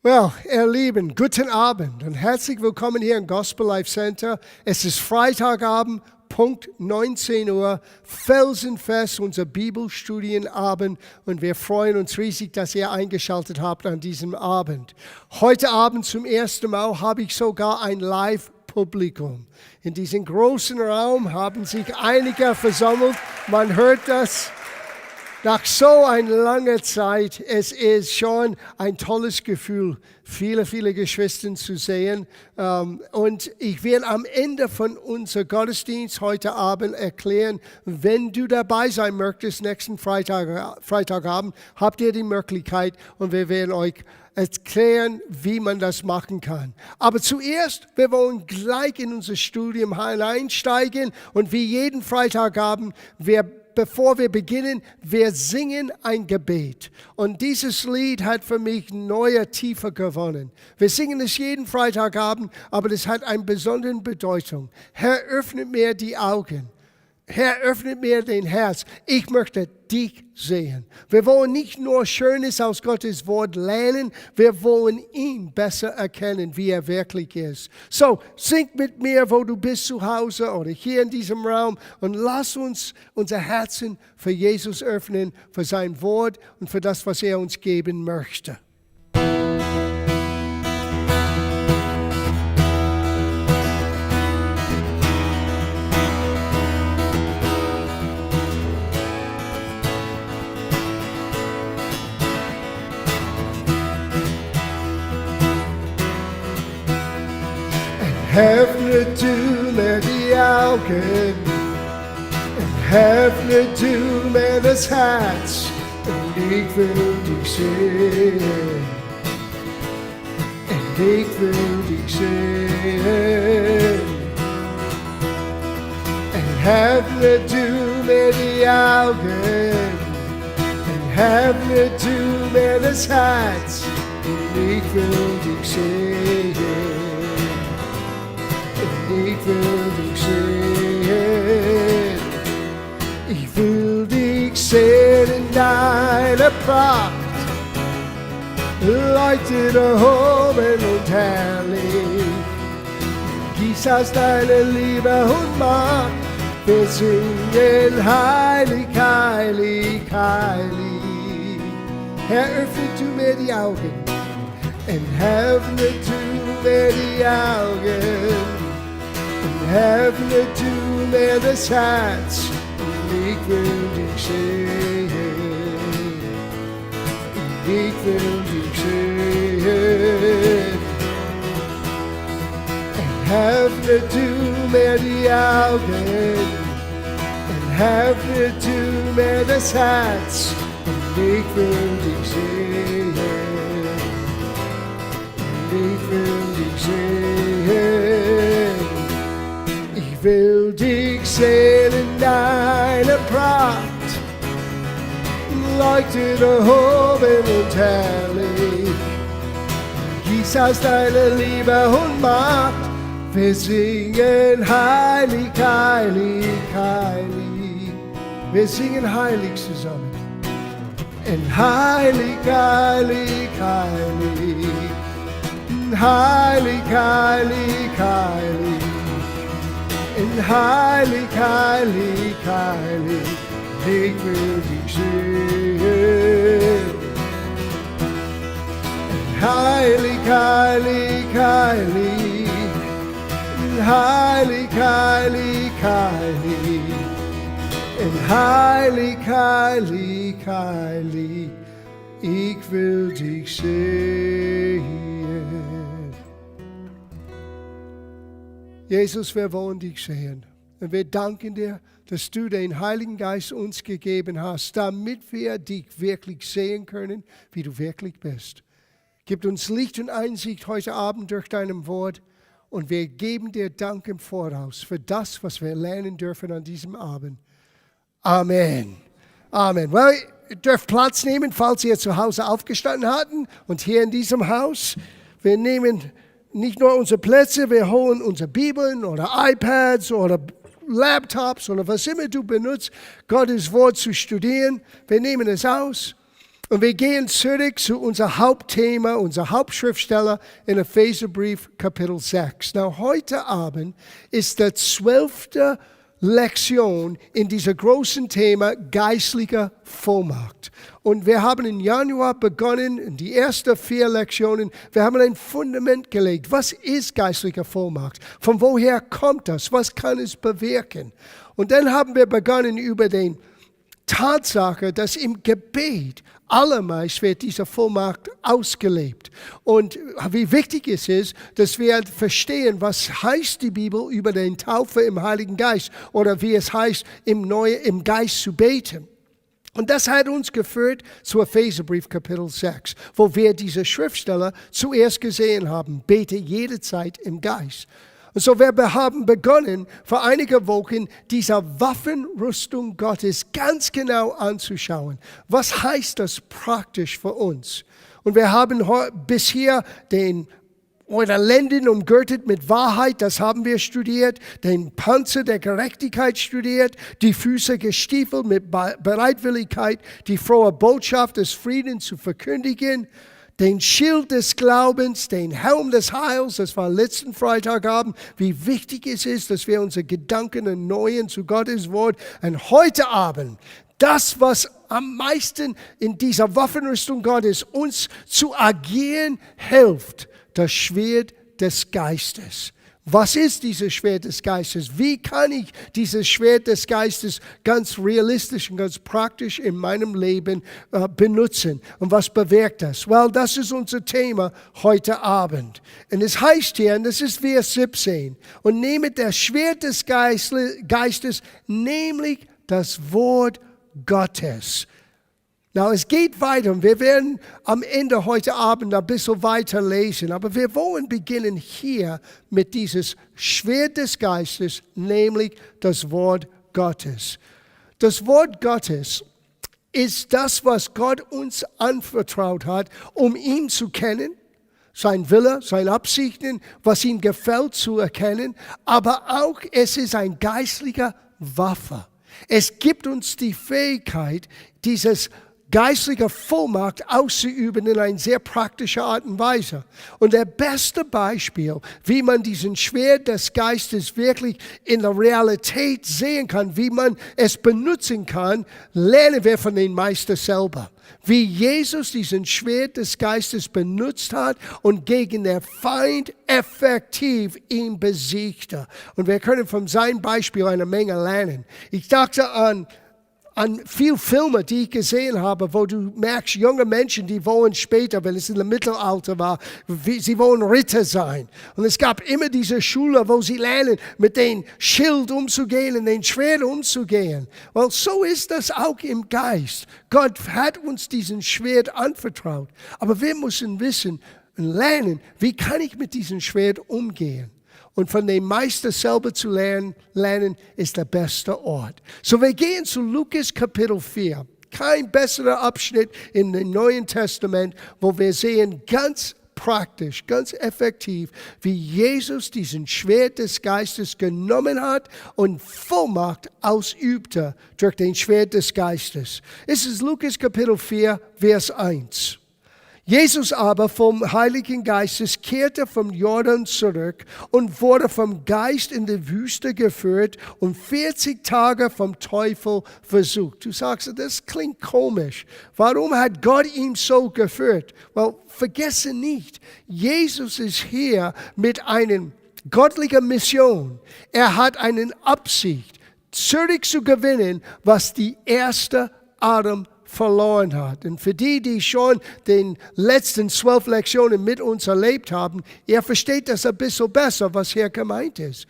Well, ihr Lieben, guten Abend und herzlich willkommen hier im Gospel Life Center. Es ist Freitagabend, Punkt 19 Uhr, Felsenfest, unser Bibelstudienabend, und wir freuen uns riesig, dass ihr eingeschaltet habt an diesem Abend. Heute Abend zum ersten Mal habe ich sogar ein Live-Publikum. In diesem großen Raum haben sich einige versammelt, man hört das. Nach so einer langen Zeit, es ist schon ein tolles Gefühl, viele Geschwister zu sehen. Und ich werde am Ende von unserem Gottesdienst heute Abend erklären, wenn du dabei sein möchtest, nächsten Freitagabend, habt ihr die Möglichkeit und wir werden euch erklären, wie man das machen kann. Aber zuerst, wir wollen gleich in unser Studium hineinsteigen und wie jeden Freitagabend, bevor wir beginnen, wir singen ein Gebet. Und dieses Lied hat für mich neue Tiefe gewonnen. Wir singen es jeden Freitagabend, aber das hat eine besondere Bedeutung. Herr, öffnet mir die Augen. Herr, öffnet mir den Herz. Ich möchte dich sehen. Wir wollen nicht nur Schönes aus Gottes Wort lernen, wir wollen ihn besser erkennen, wie er wirklich ist. So, sing mit mir, wo du bist zu Hause oder hier in diesem Raum, und lass uns unser Herzen für Jesus öffnen, für sein Wort und für das, was er uns geben möchte. Öffne du mir die Augen, öffne du mir das Herz, und ich will dich sehen, und ich will dich sehen. Öffne du mir die Augen, öffne du mir das Herz, und ich will dich sehen. Ich will dich sehen, ich will dich sehen in deiner Pracht, leuchtet erhoben und herrlich, gieß aus deiner Liebe und Macht, wir singen heilig, heilig, heilig. Herr, öffne du mir die Augen, und öffne du mir die Augen. Öffne du mir das Herz, und ich will dich sehen, ich will dich sehen. Öffne du mir die Augen, öffne du mir das Herz, und ich will dich sehen, ich will dich sehen. Ich will dich sehen in deiner Pracht, leuchtet erhoben und herrlich, gieß aus deiner Liebe und Macht, wir singen heilig, heilig, heilig, wir singen heilig zusammen, und heilig, heilig, heilig, heilig, heilig, heilig. In heilig, heilig, heilig, ich will dich sehen. In heilig, heilig, heilig, in heilig, heilig, heilig, in heilig, heilig, heilig, ich will dich sehen. Jesus, wir wollen dich sehen. Und wir danken dir, dass du den Heiligen Geist uns gegeben hast, damit wir dich wirklich sehen können, wie du wirklich bist. Gib uns Licht und Einsicht heute Abend durch dein Wort, und wir geben dir Dank im Voraus für das, was wir lernen dürfen an diesem Abend. Amen. Amen. Well, ihr dürft Platz nehmen, falls ihr zu Hause aufgestanden hatten, und hier in diesem Haus. Wir nehmen nicht nur unsere Plätze, wir holen unsere Bibeln oder iPads oder Laptops oder was immer du benutzt, Gottes Wort zu studieren. Wir nehmen es aus Und wir gehen zurück zu unser Hauptthema, unser Hauptschriftsteller in Epheserbrief Kapitel 6. Na, heute Abend ist der 12. Lektion in diesem großen Thema geistlicher Vollmacht. Und wir haben im Januar begonnen, in die ersten 4 Lektionen, wir haben ein Fundament gelegt. Was ist geistliche Vollmacht? Von woher kommt das? Was kann es bewirken? Und dann haben wir begonnen über die Tatsache, dass im Gebet allermeist wird diese Vollmacht ausgelebt. Und wie wichtig es ist, dass wir verstehen, was heißt die Bibel über den Taufe im Heiligen Geist oder wie es heißt, im Geist zu beten. Und das hat uns geführt zu Epheserbrief Kapitel 6, wo wir diese Schriftsteller zuerst gesehen haben, bete jederzeit im Geist. Und so wir haben begonnen, vor einigen Wochen diese Waffenrüstung Gottes ganz genau anzuschauen. Was heißt das praktisch für uns? Und wir haben bisher eure Lenden umgürtet mit Wahrheit, das haben wir studiert, den Panzer der Gerechtigkeit studiert, die Füße gestiefelt mit Bereitwilligkeit, die frohe Botschaft des Friedens zu verkündigen, den Schild des Glaubens, den Helm des Heils, das war letzten Freitagabend, wie wichtig es ist, dass wir unsere Gedanken erneuern zu Gottes Wort. Und heute Abend, das, was am meisten in dieser Waffenrüstung Gottes uns zu agieren hilft, das Schwert des Geistes. Was ist dieses Schwert des Geistes? Wie kann ich dieses Schwert des Geistes ganz realistisch und ganz praktisch in meinem Leben benutzen? Und was bewirkt das? Well, das ist unser Thema heute Abend. Und es heißt hier, und das ist Vers 17, und nehmet das Schwert des Geistes, nämlich das Wort Gottes. Na, es geht weiter und wir werden am Ende heute Abend ein bisschen weiter lesen, aber wir wollen beginnen hier mit dieses Schwert des Geistes, nämlich das Wort Gottes. Das Wort Gottes ist das, was Gott uns anvertraut hat, um ihn zu kennen, sein Wille, seine Absichten, was ihm gefällt zu erkennen, aber auch es ist ein geistlicher Waffe. Es gibt uns die Fähigkeit, dieses geistliche Vollmacht auszuüben in einer sehr praktischen Art und Weise. Und der beste Beispiel, wie man diesen Schwert des Geistes wirklich in der Realität sehen kann, wie man es benutzen kann, lernen wir von den Meister selber. Wie Jesus diesen Schwert des Geistes benutzt hat und gegen den Feind effektiv ihn besiegte. Und wir können von seinem Beispiel eine Menge lernen. Ich dachte an viele Filme, die ich gesehen habe, wo du merkst, junge Menschen, die wollen später, wenn es in dem Mittelalter war, sie wollen Ritter sein. Und es gab immer diese Schule, wo sie lernen, mit dem Schild umzugehen und dem Schwert umzugehen. Weil so ist das auch im Geist. Gott hat uns diesen Schwert anvertraut. Aber wir müssen wissen und lernen, wie kann ich mit diesem Schwert umgehen. Und von dem Meister selber zu lernen, ist der beste Ort. So, wir gehen zu Lukas Kapitel 4. Kein besserer Abschnitt in dem Neuen Testament, wo wir sehen ganz praktisch, ganz effektiv, wie Jesus diesen Schwert des Geistes genommen hat und Vollmacht ausübte durch den Schwert des Geistes. Es ist Lukas Kapitel 4, Vers 1. Jesus aber vom Heiligen Geistes kehrte vom Jordan zurück und wurde vom Geist in die Wüste geführt und 40 Tage vom Teufel versucht. Du sagst, das klingt komisch. Warum hat Gott ihn so geführt? Well, vergesse nicht, Jesus ist hier mit einer göttlichen Mission. Er hat eine Absicht, zurückzugewinnen, was die erste Adam verloren hat. Und für die schon den letzten 12 Lektionen mit uns erlebt haben, ihr versteht das ein bisschen besser, was hier gemeint ist.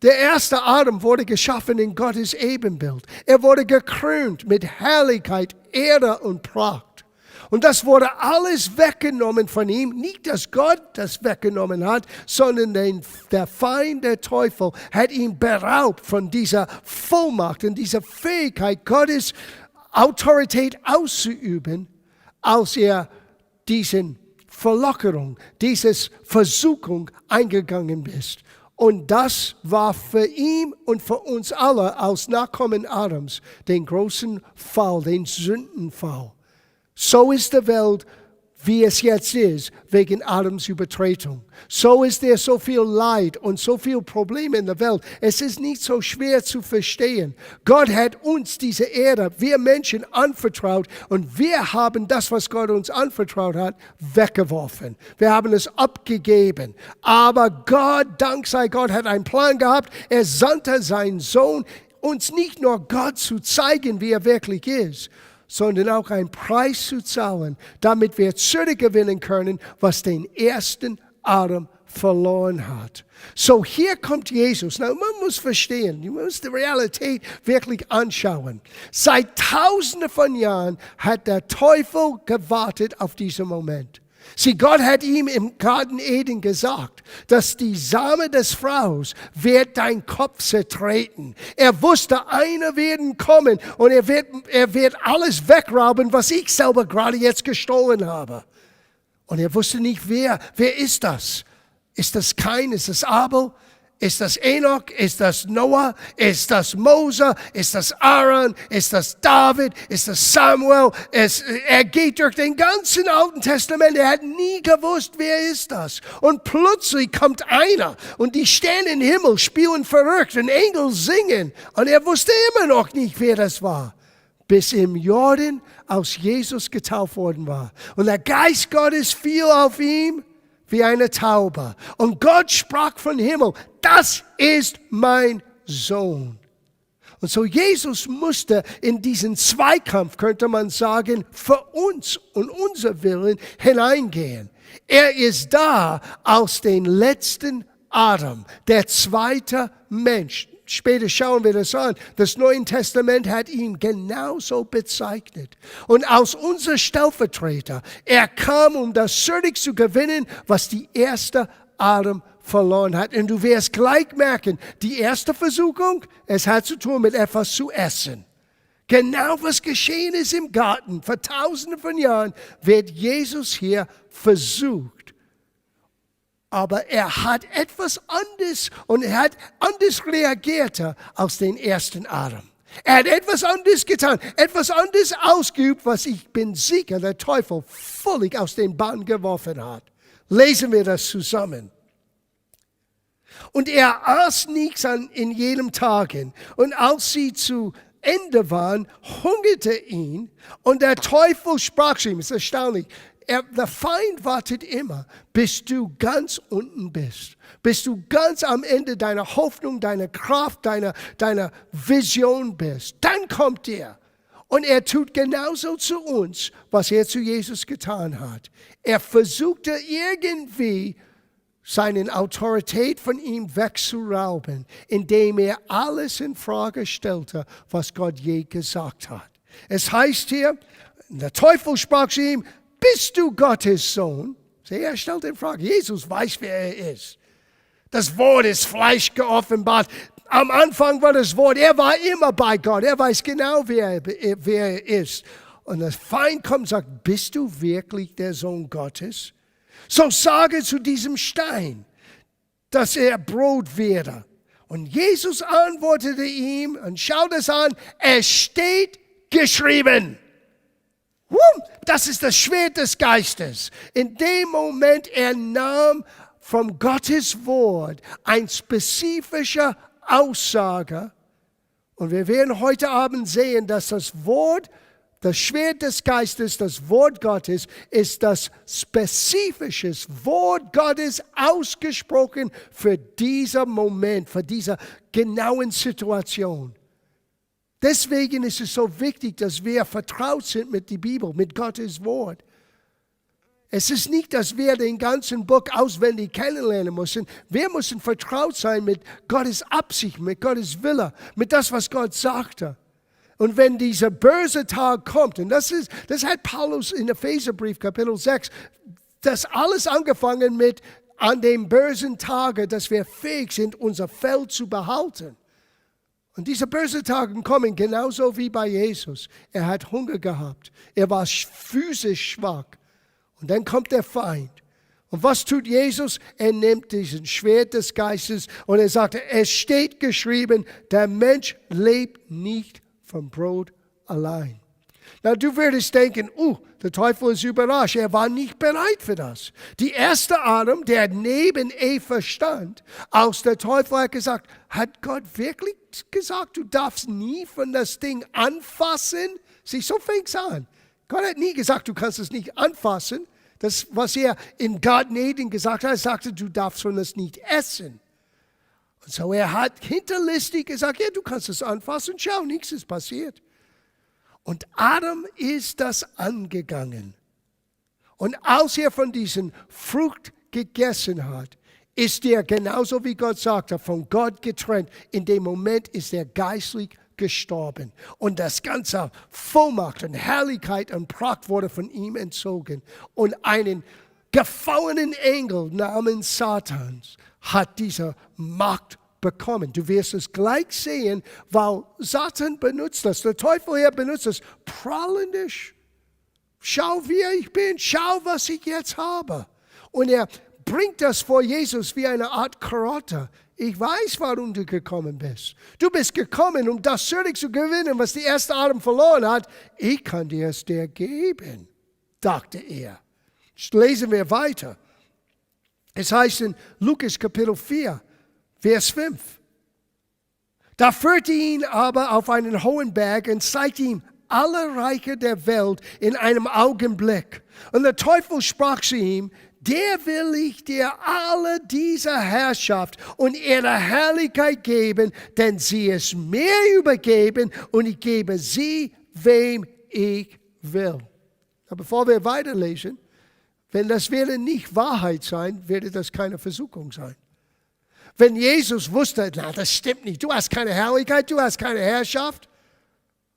Der erste Adam wurde geschaffen in Gottes Ebenbild. Er wurde gekrönt mit Herrlichkeit, Ehre und Pracht. Und das wurde alles weggenommen von ihm. Nicht, dass Gott das weggenommen hat, sondern der Feind, der Teufel, hat ihn beraubt von dieser Vollmacht und dieser Fähigkeit, Gottes Autorität auszuüben, als er diesen Verlockerung, dieses Versuchung eingegangen ist. Und das war für ihn und für uns alle als Nachkommen Adams den großen Fall, den Sündenfall. So ist die Welt, wie es jetzt ist, wegen Adams Übertretung. So ist there so viel Leid und so viel Probleme in der Welt. Es ist nicht so schwer zu verstehen. Gott hat uns diese Erde, wir Menschen, anvertraut und wir haben das, was Gott uns anvertraut hat, weggeworfen. Wir haben es abgegeben. Aber Gott, dank sei Gott, hat einen Plan gehabt. Er sandte seinen Sohn, uns nicht nur Gott zu zeigen, wie er wirklich ist, sondern auch einen Preis zu zahlen, damit wir zurückgewinnen können, was den ersten Adam verloren hat. So hier kommt Jesus. Na, man muss verstehen, man muss die Realität wirklich anschauen. Seit Tausenden von Jahren hat der Teufel gewartet auf diesen Moment. Sieh, Gott hat ihm im Garten Eden gesagt, dass die Same des Fraus wird dein Kopf zertreten. Er wusste, einer wird kommen und er wird alles wegrauben, was ich selber gerade jetzt gestohlen habe. Und er wusste nicht, wer ist das? Ist das Kain? Ist das Abel? Ist das Enoch? Ist das Noah? Ist das Mose? Ist das Aaron? Ist das David? Ist das Samuel? Er geht durch den ganzen Alten Testament. Er hat nie gewusst, wer ist das. Und plötzlich kommt einer und die Sterne im Himmel spielen verrückt und Engel singen. Und er wusste immer noch nicht, wer das war, bis im Jordan aus Jesus getauft worden war. Und der Geist Gottes fiel auf ihn wie eine Taube. Und Gott sprach vom Himmel, das ist mein Sohn. Und so Jesus musste in diesen Zweikampf, könnte man sagen, für uns und unser Willen hineingehen. Er ist da als den letzten Adam, der zweite Mensch. Später schauen wir das an. Das Neue Testament hat ihn genauso bezeichnet. Und als unser Stellvertreter, er kam, um das zurück zu gewinnen, was die erste Adam verloren hat. Und du wirst gleich merken, die erste Versuchung, es hat zu tun mit etwas zu essen. Genau was geschehen ist im Garten. Vor Tausenden von Jahren wird Jesus hier versucht. Aber er hat etwas anderes und er hat anders reagiert als den ersten Adam. Er hat etwas anderes getan, etwas anderes ausgeübt, was ich bin sicher, der Teufel völlig aus den Bahn geworfen hat. Lesen wir das zusammen. Und er aß nichts in jedem Tage. Und als sie zu Ende waren, hungerte ihn. Und der Teufel sprach zu ihm, das ist erstaunlich, der Feind wartet immer, bis du ganz unten bist. Bis du ganz am Ende deiner Hoffnung, deiner Kraft, deiner Vision bist. Dann kommt er. Und er tut genauso zu uns, was er zu Jesus getan hat. Er versuchte irgendwie, seine Autorität von ihm wegzurauben, indem er alles in Frage stellte, was Gott je gesagt hat. Es heißt hier, der Teufel sprach zu ihm, bist du Gottes Sohn? Er stellt in Frage. Jesus weiß, wer er ist. Das Wort ist Fleisch geoffenbart. Am Anfang war das Wort, er war immer bei Gott. Er weiß genau, wer er ist. Und der Feind kommt und sagt, bist du wirklich der Sohn Gottes? So sage zu diesem Stein, dass er Brot werde. Und Jesus antwortete ihm und schaut es an, es steht geschrieben. Das ist das Schwert des Geistes. In dem Moment, er nahm von Gottes Wort eine spezifische Aussage. Und wir werden heute Abend sehen, dass das Wort, das Schwert des Geistes, das Wort Gottes, ist das spezifische Wort Gottes ausgesprochen für diesen Moment, für diese genauen Situation. Deswegen ist es so wichtig, dass wir vertraut sind mit der Bibel, mit Gottes Wort. Es ist nicht, dass wir den ganzen Buch auswendig kennenlernen müssen. Wir müssen vertraut sein mit Gottes Absicht, mit Gottes Wille, mit das, was Gott sagte. Und wenn dieser böse Tag kommt, und das hat Paulus in Epheserbrief Kapitel 6, das alles angefangen mit an dem bösen Tage, dass wir fähig sind, unser Feld zu behalten. Und diese bösen Tage kommen genauso wie bei Jesus. Er hat Hunger gehabt. Er war physisch schwach. Und dann kommt der Feind. Und was tut Jesus? Er nimmt diesen Schwert des Geistes und er sagt, es steht geschrieben, der Mensch lebt nicht vom Brot allein. Na, du würdest denken, der Teufel ist überrascht. Er war nicht bereit für das. Die erste Adam, der neben Eva stand, als der Teufel hat gesagt, hat Gott wirklich gesagt, du darfst nie von das Ding anfassen? Sieh, so fängt es an. Gott hat nie gesagt, du kannst es nicht anfassen. Das, was er in Garten Eden gesagt hat, er sagte, du darfst von das nicht essen. Und so er hat hinterlistig gesagt, ja, du kannst es anfassen. Schau, nichts ist passiert. Und Adam ist das angegangen. Und als er von diesen Frucht gegessen hat, ist er genauso wie Gott sagte, von Gott getrennt. In dem Moment ist er geistlich gestorben. Und das ganze Vollmacht und Herrlichkeit und Pracht wurde von ihm entzogen. Und einen gefallenen Engel namens Satans hat diese Macht bekommen. Du wirst es gleich sehen, weil Satan benutzt das. Der Teufel hier benutzt das prahlendisch. Schau, wie ich bin. Schau, was ich jetzt habe. Und er bringt das vor Jesus wie eine Art Karotte. Ich weiß, warum du gekommen bist. Du bist gekommen, um das zurückzugewinnen, was die erste Adam verloren hat. Ich kann dir es dir geben, dachte er. Jetzt lesen wir weiter. Es heißt in Lukas Kapitel 4, Vers 5. Da führte ihn aber auf einen hohen Berg und zeigte ihm alle Reiche der Welt in einem Augenblick. Und der Teufel sprach zu ihm, der will ich dir alle diese Herrschaft und ihre Herrlichkeit geben, denn sie ist mir übergeben und ich gebe sie, wem ich will. Aber bevor wir weiterlesen, wenn das werde nicht Wahrheit sein, werde das keine Versuchung sein. Wenn Jesus wusste, na, das stimmt nicht, du hast keine Herrlichkeit, du hast keine Herrschaft,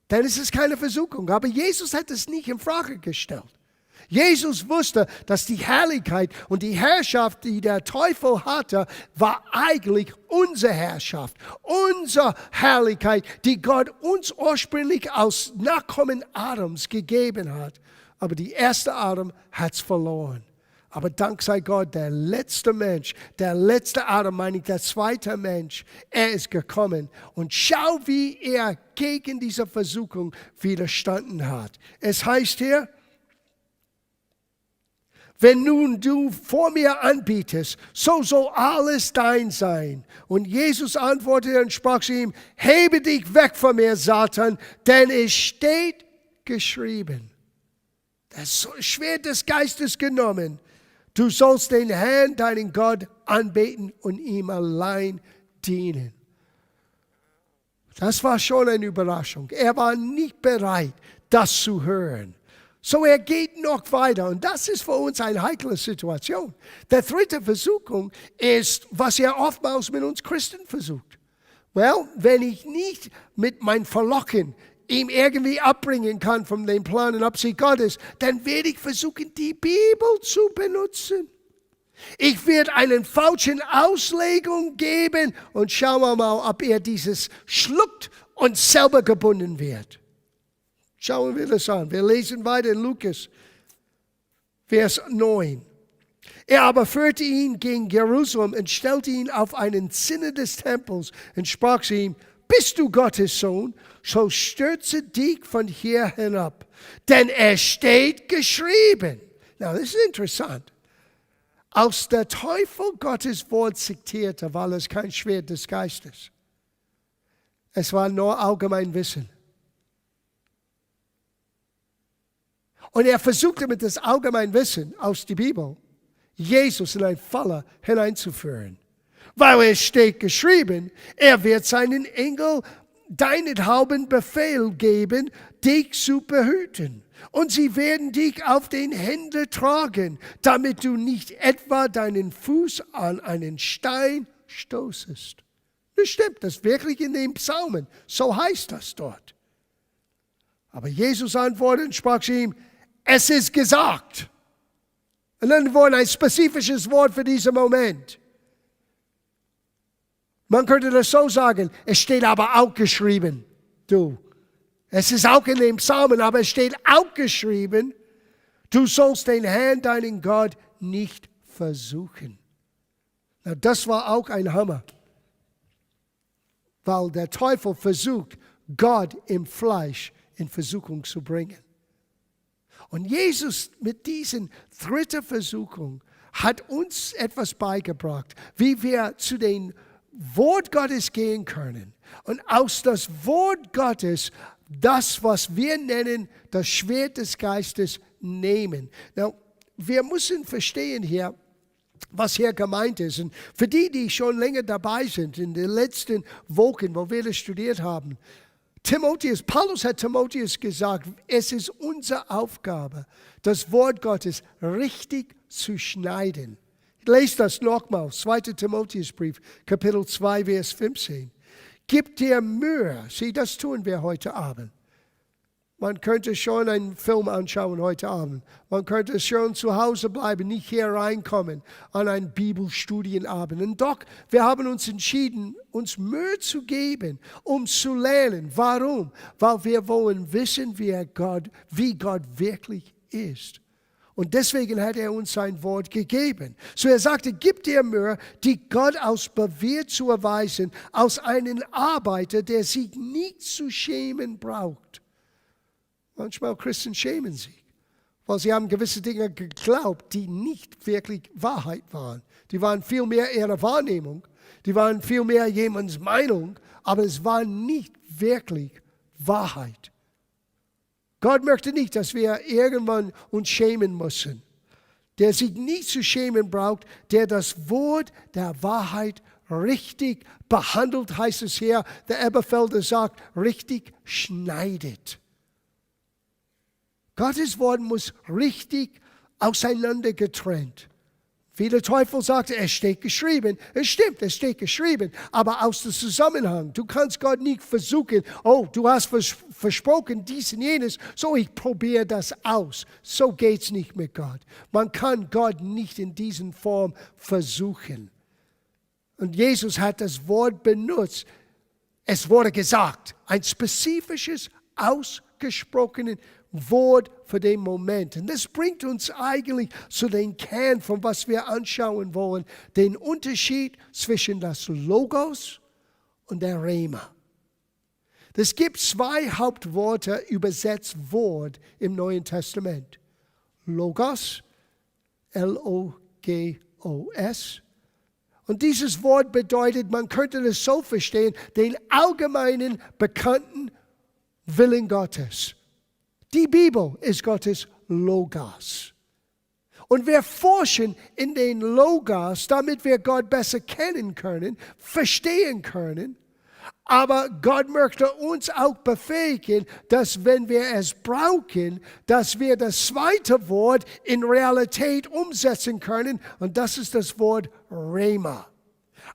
dann ist es keine Versuchung. Aber Jesus hat es nicht in Frage gestellt. Jesus wusste, dass die Herrlichkeit und die Herrschaft, die der Teufel hatte, war eigentlich unsere Herrschaft, unsere Herrlichkeit, die Gott uns ursprünglich als Nachkommen Adams gegeben hat. Aber die erste Adam hat es verloren. Aber dank sei Gott, der letzte Mensch, der letzte Adam, meine ich, der zweite Mensch, er ist gekommen. Und schau, wie er gegen diese Versuchung widerstanden hat. Es heißt hier, wenn nun du vor mir anbietest, so soll alles dein sein. Und Jesus antwortete und sprach zu ihm, hebe dich weg von mir, Satan, denn es steht geschrieben. Das Schwert des Geistes genommen. Du sollst den Herrn, deinen Gott, anbeten und ihm allein dienen. Das war schon eine Überraschung. Er war nicht bereit, das zu hören. So er geht noch weiter und das ist für uns eine heikle Situation. Der dritte Versuchung ist, was er oftmals mit uns Christen versucht. Well, wenn ich nicht mit meinem Verlocken ihm irgendwie abbringen kann von dem Plan und Absicht Gottes, dann werde ich versuchen, die Bibel zu benutzen. Ich werde einen falschen Auslegung geben und schauen wir mal, ob er dieses schluckt und selber gebunden wird. Schauen wir das an. Wir lesen weiter in Lukas, Vers 9. Er aber führte ihn gegen Jerusalem und stellte ihn auf einen Zinne des Tempels und sprach zu ihm, bist du Gottes Sohn, so stürze dich von hier hinab, denn es steht geschrieben. Now, das ist interessant. Als der Teufel Gottes Wort zitierte, war es kein Schwert des Geistes. Es war nur Allgemeinwissen. Und er versuchte mit das Allgemeinwissen aus der Bibel, Jesus in eine Falle hineinzuführen. Weil es steht geschrieben, er wird seinen Engel deinethalben Befehl geben, dich zu behüten. Und sie werden dich auf den Händen tragen, damit du nicht etwa deinen Fuß an einen Stein stoßest. Das stimmt, das ist wirklich in den Psalmen. So heißt das dort. Aber Jesus antwortete und sprach zu ihm, es ist gesagt. Und dann wurde ein spezifisches Wort für diesen Moment. Man könnte das so sagen, es steht aber auch geschrieben, du. Es ist auch in den Psalmen, aber es steht auch geschrieben, du sollst den Herrn, deinen Gott, nicht versuchen. Na, das war auch ein Hammer. Weil der Teufel versucht, Gott im Fleisch in Versuchung zu bringen. Und Jesus mit diesen dritten Versuchung hat uns etwas beigebracht, wie wir zu dem Wort Gottes gehen können und aus das Wort Gottes das, was wir nennen, das Schwert des Geistes nehmen. Now, wir müssen verstehen hier, was hier gemeint ist. Und für die, die schon länger dabei sind, in den letzten Wochen, wo wir das studiert haben, Paulus hat Timotheus gesagt, es ist unsere Aufgabe, das Wort Gottes richtig zu schneiden. Ich lese das nochmals, 2. Timotheusbrief, Kapitel 2, Vers 15. Gib dir Mühe. Sieh, das tun wir heute Abend. Man könnte schon einen Film anschauen heute Abend. Man könnte schon zu Hause bleiben, nicht hier reinkommen an einen Bibelstudienabend. Und doch, wir haben uns entschieden, uns Mühe zu geben, um zu lernen. Warum? Weil wir wollen wissen, wie Gott wirklich ist. Und deswegen hat er uns sein Wort gegeben. So er sagte, gib dir Mühe, die Gott aus bewährt zu erweisen, aus einem Arbeiter, der sich nicht zu schämen braucht. Manchmal Christen schämen sich, weil sie haben gewisse Dinge geglaubt, die nicht wirklich Wahrheit waren. Die waren vielmehr ihre Wahrnehmung, die waren vielmehr jemands Meinung, aber es war nicht wirklich Wahrheit. Gott möchte nicht, dass wir irgendwann uns schämen müssen. Der sich nicht zu schämen braucht, der das Wort der Wahrheit richtig behandelt, heißt es hier, der Elberfelder sagt, richtig schneidet. Gottes Wort muss richtig auseinandergetrennt. Wie der Teufel sagte, es steht geschrieben. Es stimmt, es steht geschrieben. Aber aus dem Zusammenhang, du kannst Gott nicht versuchen, oh, du hast versprochen dies und jenes, so ich probiere das aus. So geht es nicht mit Gott. Man kann Gott nicht in dieser Form versuchen. Und Jesus hat das Wort benutzt. Es wurde gesagt, ein spezifisches, ausgesprochenes Wort für den Moment. Und das bringt uns eigentlich zu dem Kern, von was wir anschauen wollen, den Unterschied zwischen das Logos und der Rhema. Es gibt zwei Hauptworte, übersetzt Wort im Neuen Testament. Logos, L-O-G-O-S. Und dieses Wort bedeutet, man könnte es so verstehen, den allgemeinen, bekannten Willen Gottes. Die Bibel ist Gottes Logos. Und wir forschen in den Logos, damit wir Gott besser kennen können, verstehen können. Aber Gott möchte uns auch befähigen, dass wenn wir es brauchen, dass wir das zweite Wort in Realität umsetzen können. Und das ist das Wort Rhema.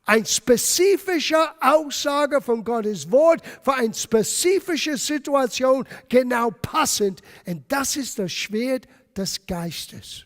Eine spezifische Aussage von Gottes Wort für eine spezifische Situation genau passend. Und das ist das Schwert des Geistes.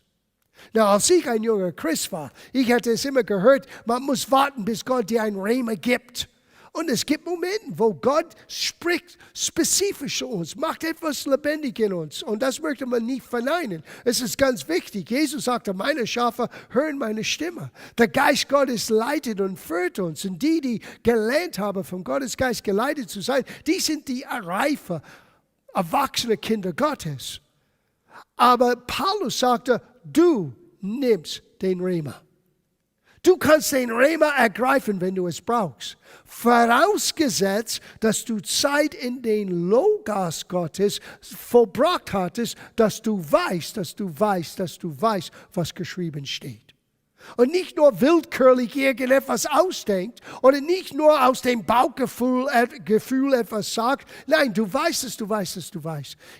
Na, als ich ein junger Christ war, ich hatte es immer gehört, man muss warten, bis Gott dir ein Rhema gibt. Und es gibt Momente, wo Gott spricht spezifisch zu uns, macht etwas lebendig in uns. Und das möchte man nicht verneinen. Es ist ganz wichtig. Jesus sagte, meine Schafe hören meine Stimme. Der Geist Gottes leitet und führt uns. Und die gelernt haben, von Gottes Geist geleitet zu sein, die sind die reife, erwachsene Kinder Gottes. Aber Paulus sagte, du nimmst den Rhema. Du kannst den Rhema ergreifen, wenn du es brauchst. Vorausgesetzt, dass du Zeit in den Logos Gottes vollbracht hattest, dass du weißt, was geschrieben steht. Und nicht nur willkürlich irgendetwas ausdenkt oder nicht nur aus dem Bauchgefühl etwas sagt. Nein, du weißt es.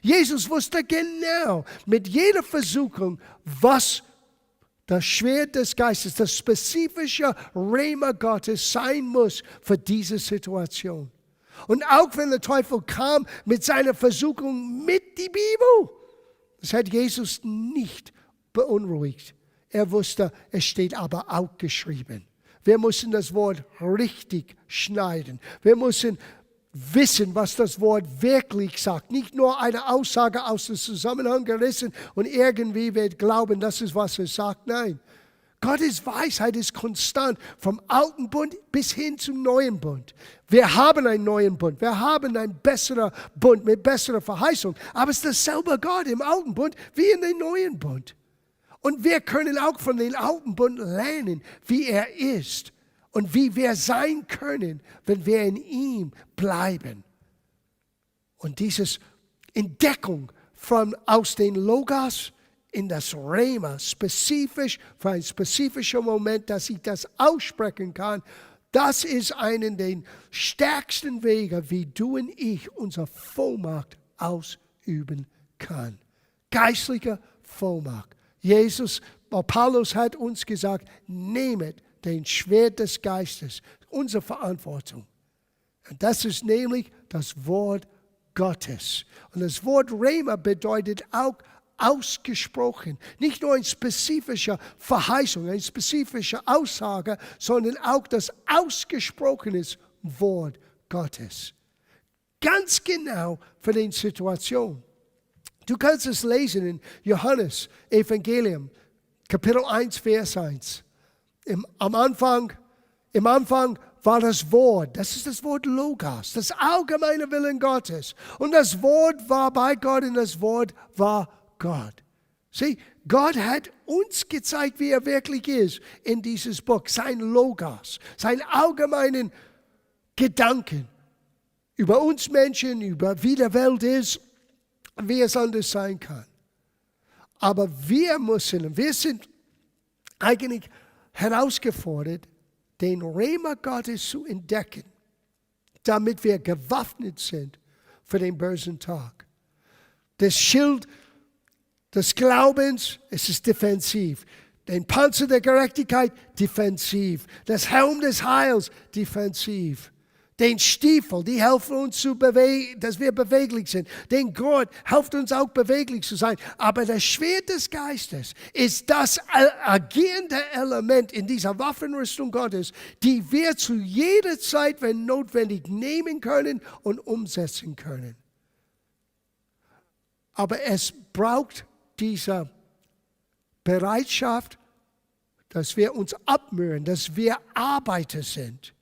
Jesus wusste genau mit jeder Versuchung, was das Schwert des Geistes, das spezifische Rhema Gottes sein muss für diese Situation. Und auch wenn der Teufel kam mit seiner Versuchung mit die Bibel, das hat Jesus nicht beunruhigt. Er wusste, es steht aber auch geschrieben. Wir müssen das Wort richtig schneiden. Wir müssen wissen, was das Wort wirklich sagt. Nicht nur eine Aussage aus dem Zusammenhang gerissen und irgendwie wird glauben, das ist, was es sagt. Nein. Gottes Weisheit ist konstant, vom alten Bund bis hin zum neuen Bund. Wir haben einen neuen Bund, wir haben einen besseren Bund mit besserer Verheißung, aber es ist dasselbe Gott im alten Bund wie in dem neuen Bund. Und wir können auch von dem alten Bund lernen, wie er ist und wie wir sein können, wenn wir in ihm bleiben. Und diese Entdeckung aus den Logos in das Rema, spezifisch für einen spezifischen Moment, dass ich das aussprechen kann, das ist einer der stärksten Wege, wie du und ich unsere Vollmacht ausüben können. Geistliche Vollmacht. Paulus hat uns gesagt, nehmet den Schwert des Geistes, unsere Verantwortung. Und das ist nämlich das Wort Gottes. Und das Wort Rema bedeutet auch ausgesprochen. Nicht nur eine spezifische Verheißung, eine spezifische Aussage, sondern auch das ausgesprochene Wort Gottes. Ganz genau für die Situation. Du kannst es lesen in Johannes Evangelium, Kapitel 1, Vers 1. Im Anfang war das Wort, das ist das Wort Logos, das allgemeine Willen Gottes. Und das Wort war bei Gott und das Wort war Gott. Sieh, Gott hat uns gezeigt, wie er wirklich ist in dieses Buch. Sein Logos, seinen allgemeinen Gedanken über uns Menschen, über wie die Welt ist, wie es anders sein kann. Aber wir sind eigentlich herausgefordert, den Rema Gottes zu entdecken, damit wir gewaffnet sind für den bösen Tag. Das Schild des Glaubens, es ist defensiv. Den Panzer der Gerechtigkeit, defensiv. Das Helm des Heils, defensiv. Den Stiefel, die helfen uns, dass wir beweglich sind. Den Gurt hilft uns auch, beweglich zu sein. Aber das Schwert des Geistes ist das agierende Element in dieser Waffenrüstung Gottes, die wir zu jeder Zeit, wenn notwendig, nehmen können und umsetzen können. Aber es braucht diese Bereitschaft, dass wir uns abmühen, dass wir Arbeiter sind.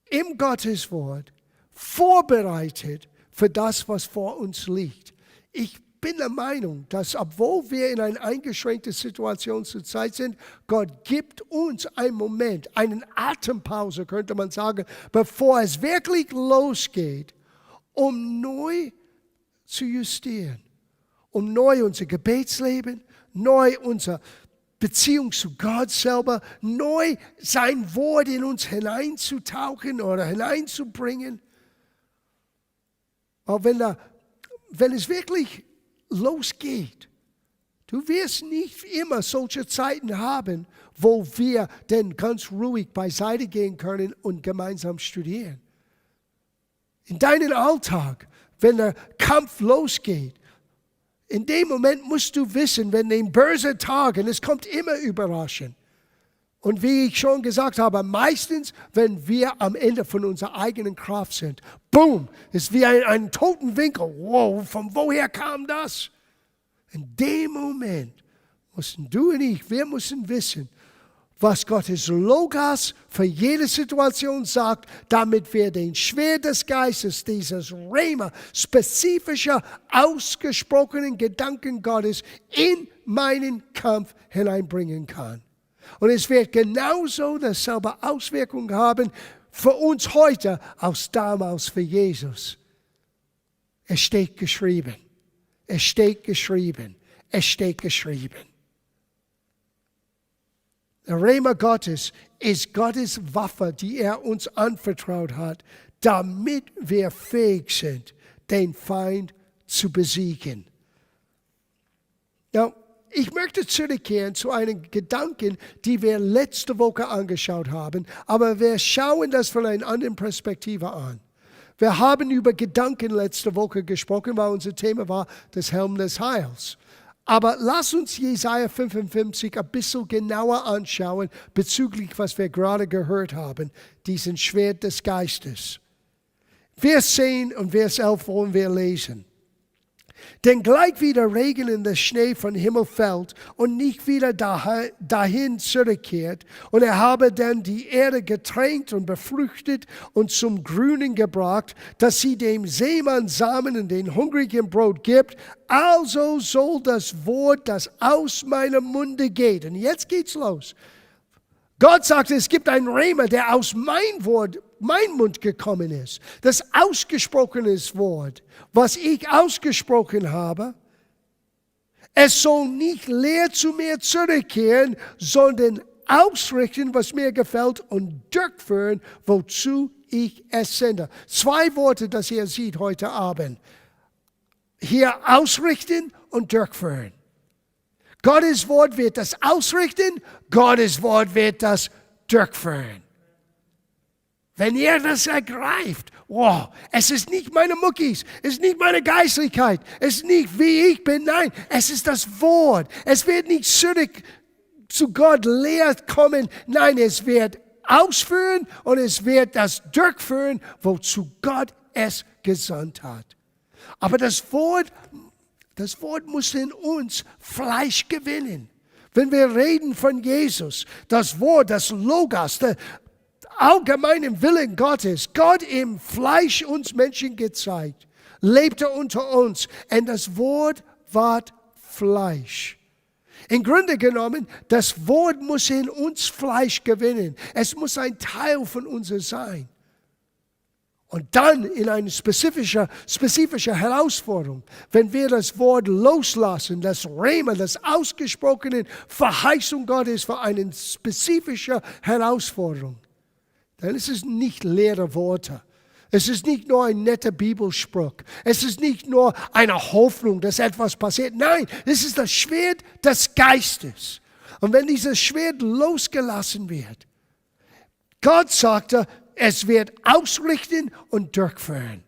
Im Gotteswort vorbereitet für das, was vor uns liegt. Ich bin der Meinung, dass obwohl wir in einer eingeschränkten Situation zurzeit sind, Gott gibt uns einen Moment, eine Atempause, könnte man sagen, bevor es wirklich losgeht, um neu zu justieren, um neu unser Gebetsleben, neu unser Beziehung zu Gott selber, neu sein Wort in uns hineinzutauchen oder hineinzubringen. Aber wenn es wirklich losgeht, du wirst nicht immer solche Zeiten haben, wo wir dann ganz ruhig beiseite gehen können und gemeinsam studieren. In deinem Alltag, wenn der Kampf losgeht, in dem Moment musst du wissen, wenn ein böser Tag, und es kommt immer überraschend. Und wie ich schon gesagt habe, meistens, wenn wir am Ende von unserer eigenen Kraft sind, boom, ist wie ein toten Winkel. Wow, von woher kam das? In dem Moment mussten du und ich, wir müssen wissen, was Gottes Logos für jede Situation sagt, damit wir den Schwert des Geistes, dieses Rema, spezifischer, ausgesprochenen Gedanken Gottes in meinen Kampf hineinbringen kann. Und es wird genauso dasselbe Auswirkung haben für uns heute als damals für Jesus. Es steht geschrieben. Es steht geschrieben. Es steht geschrieben. Der Rema Gottes ist Gottes Waffe, die er uns anvertraut hat, damit wir fähig sind, den Feind zu besiegen. Now, ich möchte zurückkehren zu einem Gedanken, die wir letzte Woche angeschaut haben, aber wir schauen das von einer anderen Perspektive an. Wir haben über Gedanken letzte Woche gesprochen, weil unser Thema war das Helm des Heils. Aber lass uns Jesaja 55 ein bisschen genauer anschauen bezüglich, was wir gerade gehört haben, diesen Schwert des Geistes. Vers 10 und Vers 11 wollen wir lesen. Denn gleich wie der Regen und der Schnee vom Himmel fällt und nicht wieder dahin zurückkehrt, und er habe dann die Erde getränkt und befruchtet und zum Grünen gebracht, dass sie dem Seemann Samen und den Hungrigen Brot gibt, also soll das Wort, das aus meinem Munde geht. Und jetzt geht's los. Gott sagt, es gibt einen Rema, der aus mein Mund gekommen ist. Das ausgesprochene Wort, was ich ausgesprochen habe, es soll nicht leer zu mir zurückkehren, sondern ausrichten, was mir gefällt und durchführen, wozu ich es sende. 2 Worte, das ihr seht heute Abend. Hier ausrichten und durchführen. Gottes Wort wird das ausrichten, Gottes Wort wird das durchführen. Wenn ihr das ergreift, wow, es ist nicht meine Muckis, es ist nicht meine Geistlichkeit, es ist nicht wie ich bin, nein, es ist das Wort. Es wird nicht zurück zu Gott leer kommen, nein, es wird ausführen und es wird das durchführen, wozu Gott es gesandt hat. Aber das Wort muss in uns Fleisch gewinnen. Wenn wir reden von Jesus, das Wort, das Logos, der allgemeinen Willen Gottes, Gott im Fleisch uns Menschen gezeigt, lebte unter uns und das Wort ward Fleisch. Im Grunde genommen, das Wort muss in uns Fleisch gewinnen. Es muss ein Teil von uns sein. Und dann in eine spezifische Herausforderung, wenn wir das Wort loslassen, das Rema, das ausgesprochene Verheißung Gottes für eine spezifische Herausforderung, dann ist es nicht leere Worte. Es ist nicht nur ein netter Bibelspruch. Es ist nicht nur eine Hoffnung, dass etwas passiert. Nein, es ist das Schwert des Geistes. Und wenn dieses Schwert losgelassen wird, Gott sagte, es wird ausrichten und durchführen.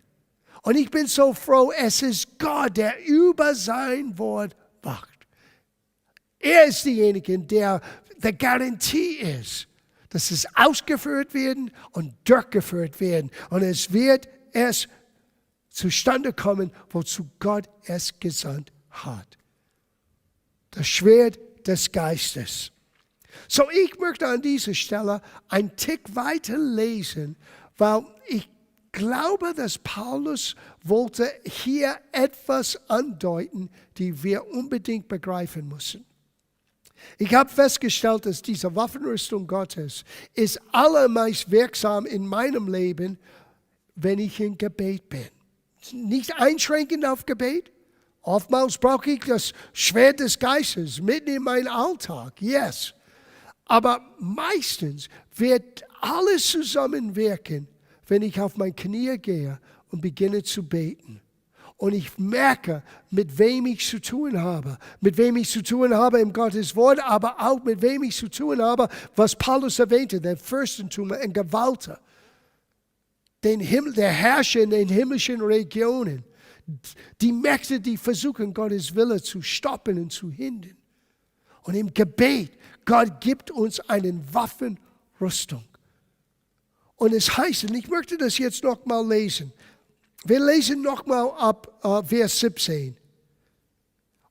Und ich bin so froh, es ist Gott, der über sein Wort wacht. Er ist derjenige, der die Garantie ist, dass es ausgeführt werden und durchgeführt werden. Und es wird zustande kommen, wozu Gott es gesandt hat. Das Schwert des Geistes. So, ich möchte an dieser Stelle einen Tick weiter lesen, weil ich glaube, dass Paulus wollte hier etwas andeuten, die wir unbedingt begreifen müssen. Ich habe festgestellt, dass diese Waffenrüstung Gottes ist allermeist wirksam in meinem Leben, wenn ich in Gebet bin. Nicht einschränkend auf Gebet. Oftmals brauche ich das Schwert des Geistes mitten in meinen Alltag. Yes. Aber meistens wird alles zusammenwirken, wenn ich auf meine Knie gehe und beginne zu beten. Und ich merke, mit wem ich zu tun habe. Mit wem ich zu tun habe im Gottes Wort, aber auch mit wem ich zu tun habe, was Paulus erwähnte, der Fürstentum und Gewalt. Der Herrscher in den himmlischen Regionen. Die Mächte, die versuchen, Gottes Wille zu stoppen und zu hindern. Und im Gebet, Gott gibt uns eine Waffenrüstung. Und es heißt, und ich möchte das jetzt nochmal lesen. Wir lesen nochmal ab Vers 17.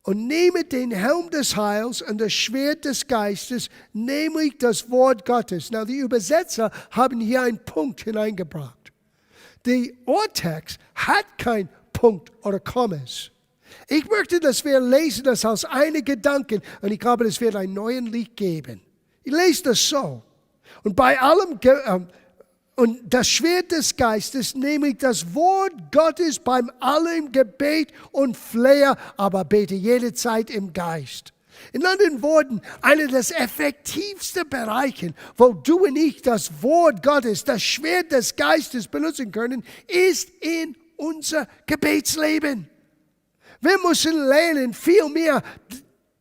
Und nehme den Helm des Heils und das Schwert des Geistes, nämlich das Wort Gottes. Na, die Übersetzer haben hier einen Punkt hineingebracht. Der Urtext hat keinen Punkt oder Kommas. Ich möchte, dass wir lesen das als eine Gedanken und ich glaube, es wird ein neues Lied geben. Ich lese das so. Und bei allem, und das Schwert des Geistes, nämlich das Wort Gottes beim allem Gebet und Flehe, aber bete jede Zeit im Geist. In anderen Worten, einer der effektivsten Bereiche, wo du und ich das Wort Gottes, das Schwert des Geistes benutzen können, ist in unser Gebetsleben. Wir müssen lernen, viel mehr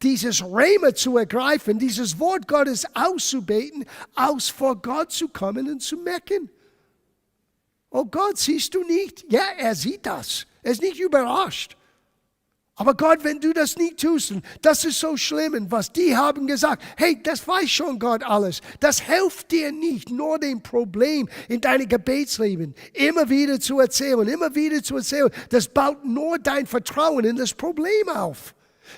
dieses Rema zu ergreifen, dieses Wort Gottes auszubeten, als vor Gott zu kommen und zu mecken. Oh Gott, siehst du nicht? Ja, er sieht das. Er ist nicht überrascht. Aber Gott, wenn du das nicht tust, das ist so schlimm. Und was die haben gesagt, hey, das weiß schon Gott alles. Das hilft dir nicht, nur dem Problem in deinem Gebetsleben immer wieder zu erzählen, immer wieder zu erzählen. Das baut nur dein Vertrauen in das Problem auf.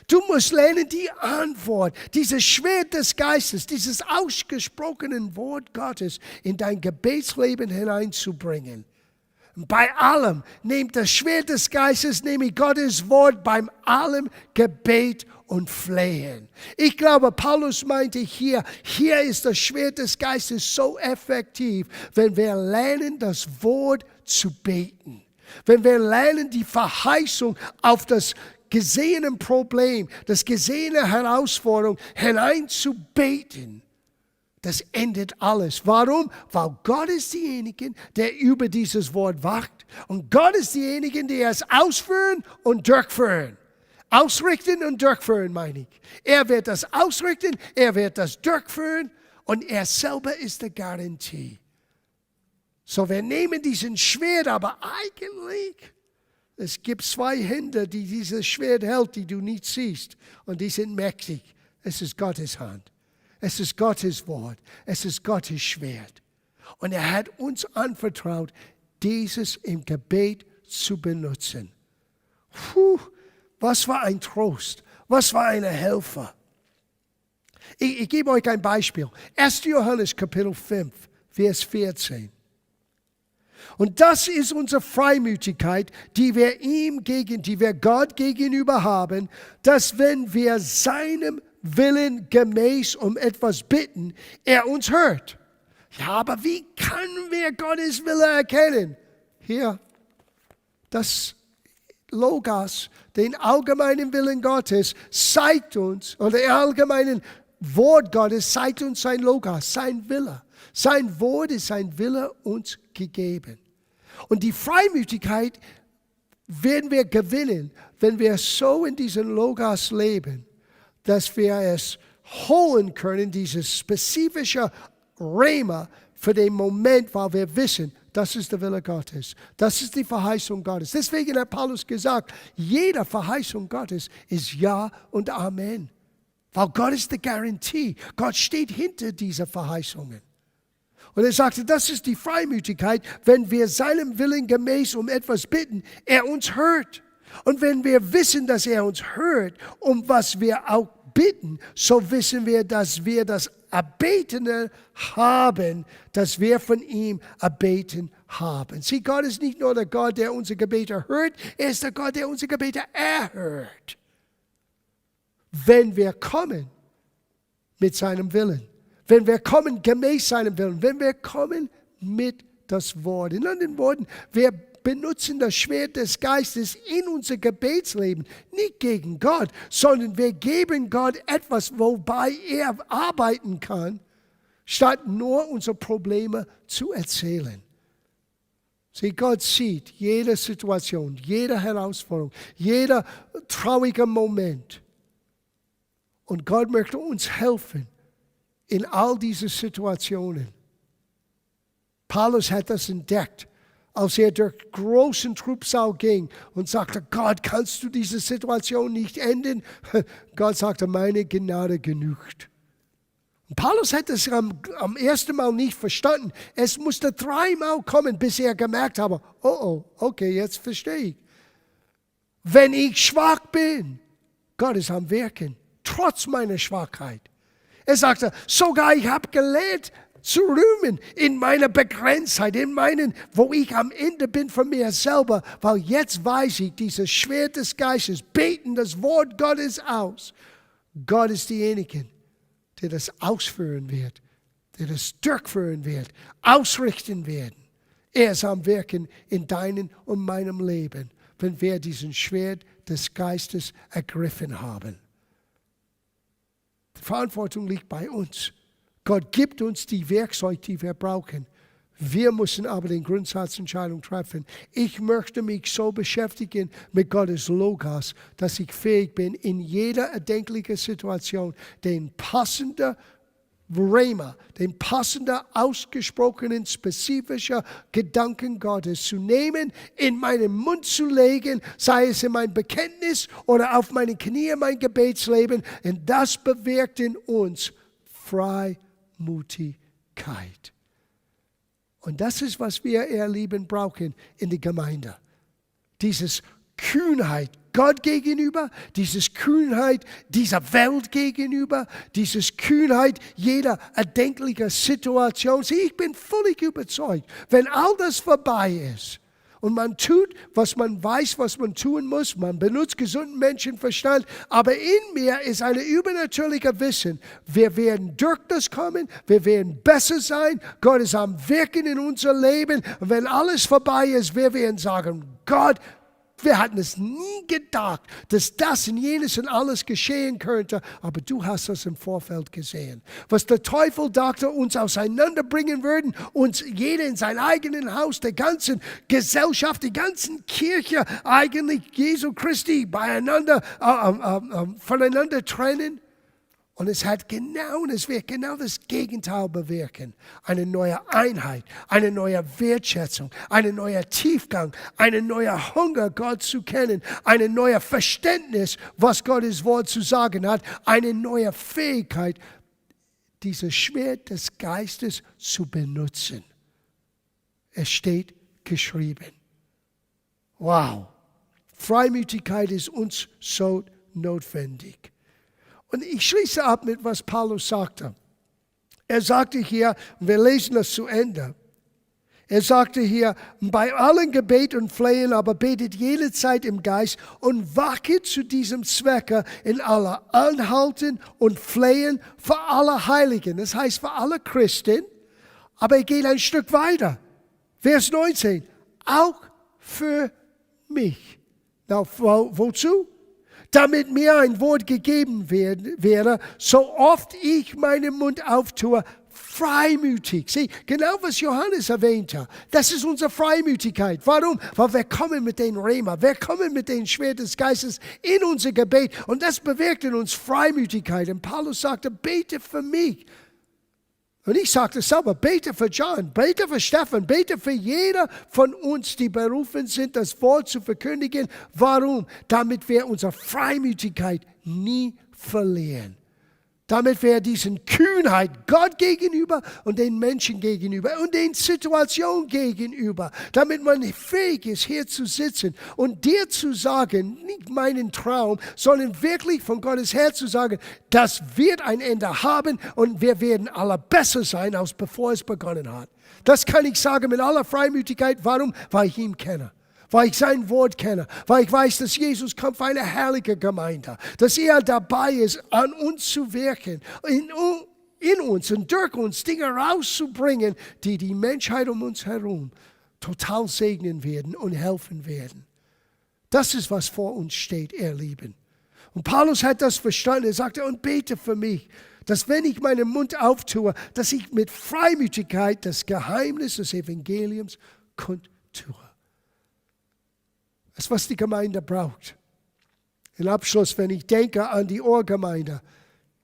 Du musst lernen, die Antwort, dieses Schwert des Geistes, dieses ausgesprochene Wort Gottes in dein Gebetsleben hineinzubringen. Bei allem, nehmt das Schwert des Geistes, nämlich Gottes Wort, beim allem Gebet und Flehen. Ich glaube, Paulus meinte hier ist das Schwert des Geistes so effektiv, wenn wir lernen, das Wort zu beten. Wenn wir lernen, die Verheißung auf das gesehene Problem, das gesehene Herausforderung hineinzubeten. Das endet alles. Warum? Weil Gott ist derjenige, der über dieses Wort wacht. Und Gott ist derjenige, der es ausführen und durchführen. Ausrichten und durchführen, meine ich. Er wird das ausrichten, er wird das durchführen und er selber ist die Garantie. So, wir nehmen diesen Schwert, aber eigentlich, es gibt zwei Hände, die dieses Schwert hält, die du nicht siehst. Und die sind mächtig. Es ist Gottes Hand. Es ist Gottes Wort. Es ist Gottes Schwert. Und er hat uns anvertraut, dieses im Gebet zu benutzen. Was für ein Trost. Was für eine Helfer. Ich gebe euch ein Beispiel. 1. Johannes Kapitel 5, Vers 14. Und das ist unsere Freimütigkeit, die wir Gott gegenüber haben, dass wenn wir seinem Willen gemäß um etwas bitten, er uns hört. Ja, aber wie können wir Gottes Wille erkennen? Hier, das Logos, den allgemeinen Willen Gottes, zeigt uns, oder der allgemeinen Wort Gottes zeigt uns sein Logos, sein Wille. Sein Wort ist sein Wille uns gegeben. Und die Freimütigkeit werden wir gewinnen, wenn wir so in diesem Logos leben, dass wir es holen können, dieses spezifische Rema für den Moment, weil wir wissen, das ist der Wille Gottes. Das ist die Verheißung Gottes. Deswegen hat Paulus gesagt, jede Verheißung Gottes ist Ja und Amen. Weil Gott ist die Garantie. Gott steht hinter diesen Verheißungen. Und er sagte, das ist die Freimütigkeit, wenn wir seinem Willen gemäß um etwas bitten, er uns hört. Und wenn wir wissen, dass er uns hört, um was wir auch bitten, so wissen wir, dass wir das Erbetene haben, dass wir von ihm erbeten haben. Sieh, Gott ist nicht nur der Gott, der unsere Gebete hört, er ist der Gott, der unsere Gebete erhört. Wenn wir kommen mit seinem Willen. Wenn wir kommen gemäß seinem Willen, wenn wir kommen mit das Wort. In anderen Worten, wir benutzen das Schwert des Geistes in unser Gebetsleben, nicht gegen Gott, sondern wir geben Gott etwas, wobei er arbeiten kann, statt nur unsere Probleme zu erzählen. Sieh, Gott sieht jede Situation, jede Herausforderung, jeder traurige Moment. Und Gott möchte uns helfen in all diese Situationen. Paulus hat das entdeckt, als er durch großen Trübsal ging und sagte, Gott, kannst du diese Situation nicht ändern? Gott sagte, meine Gnade genügt. Und Paulus hat es am ersten Mal nicht verstanden. Es musste 3-mal kommen, bis er gemerkt habe, okay, jetzt verstehe ich. Wenn ich schwach bin, Gott ist am Wirken, trotz meiner Schwachheit. Er sagte, sogar ich habe gelernt zu rühmen in meiner Begrenztheit, wo ich am Ende bin von mir selber, weil jetzt weiß ich, dieses Schwert des Geistes, beten das Wort Gottes aus. Gott ist derjenige, der das ausführen wird, der das durchführen wird, ausrichten wird. Er ist am Wirken in deinem und meinem Leben, wenn wir diesen Schwert des Geistes ergriffen haben. Die Verantwortung liegt bei uns. Gott gibt uns die Werkzeuge, die wir brauchen. Wir müssen aber den Grundsatzentscheidung treffen. Ich möchte mich so beschäftigen mit Gottes Logos, dass ich fähig bin, in jeder erdenklichen Situation den passenden Rhema, den passenden, ausgesprochenen, spezifischen Gedanken Gottes zu nehmen, in meinen Mund zu legen, sei es in mein Bekenntnis oder auf meine Knie, mein Gebetsleben. Und das bewirkt in uns Freimutigkeit. Und das ist, was wir, ihr Lieben, brauchen in der Gemeinde. Dieses Kühnheit Gott gegenüber, dieses Kühnheit dieser Welt gegenüber, dieses Kühnheit jeder erdenklichen Situation. Sieh, ich bin völlig überzeugt, wenn all das vorbei ist und man tut, was man weiß, was man tun muss, man benutzt gesunden Menschenverstand, aber in mir ist ein übernatürlicher Wissen. Wir werden durch das kommen, wir werden besser sein, Gott ist am Wirken in unser Leben und wenn alles vorbei ist, wir werden sagen, Gott, wir hatten es nie gedacht, dass das und jenes und alles geschehen könnte, aber du hast das im Vorfeld gesehen. Was der Teufel dachte, uns auseinanderbringen würden, uns jeder in sein eigenes Haus, der ganzen Gesellschaft, die ganzen Kirche, eigentlich Jesu Christi beieinander, voneinander trennen. Und es wird genau das Gegenteil bewirken. Eine neue Einheit, eine neue Wertschätzung, einen neuen Tiefgang, einen neuen Hunger, Gott zu kennen, ein neues Verständnis, was Gottes Wort zu sagen hat, eine neue Fähigkeit, dieses Schwert des Geistes zu benutzen. Es steht geschrieben. Wow. Freimütigkeit ist uns so notwendig. Und ich schließe ab mit, was Paulus sagte. Er sagte hier, wir lesen das zu Ende. Er sagte hier, bei allen Gebet und Flehen, aber betet jede Zeit im Geist und wachet zu diesem Zwecke in aller Anhalten und Flehen für alle Heiligen. Das heißt für alle Christen, aber er geht ein Stück weiter. Vers 19, auch für mich. Na, wozu? Damit mir ein Wort gegeben werde, so oft ich meinen Mund auftue, freimütig. Sieh, genau was Johannes erwähnte, das ist unsere Freimütigkeit. Warum? Weil wir kommen mit den Rhema, wir kommen mit den Schwert des Geistes in unser Gebet und das bewirkt in uns Freimütigkeit. Und Paulus sagte, bete für mich. Und ich sagte selber, bete für John, bete für Stefan, bete für jeder von uns, die berufen sind, das Wort zu verkündigen. Warum? Damit wir unsere Freimütigkeit nie verlieren. Damit wir diesen Kühnheit Gott gegenüber und den Menschen gegenüber und den Situationen gegenüber, damit man fähig ist, hier zu sitzen und dir zu sagen, nicht meinen Traum, sondern wirklich von Gottes Herz zu sagen, das wird ein Ende haben und wir werden alle besser sein, als bevor es begonnen hat. Das kann ich sagen mit aller Freimütigkeit. Warum? Weil ich ihn kenne. Weil ich sein Wort kenne, weil ich weiß, dass Jesus kommt für eine herrliche Gemeinde, dass er dabei ist, an uns zu wirken, in uns und durch uns Dinge rauszubringen, die die Menschheit um uns herum total segnen werden und helfen werden. Das ist, was vor uns steht, ihr Lieben. Und Paulus hat das verstanden. Er sagte, und bete für mich, dass wenn ich meinen Mund auftue, dass ich mit Freimütigkeit das Geheimnis des Evangeliums kundtue. Das ist, was die Gemeinde braucht. Im Abschluss, wenn ich denke an die Urgemeinde,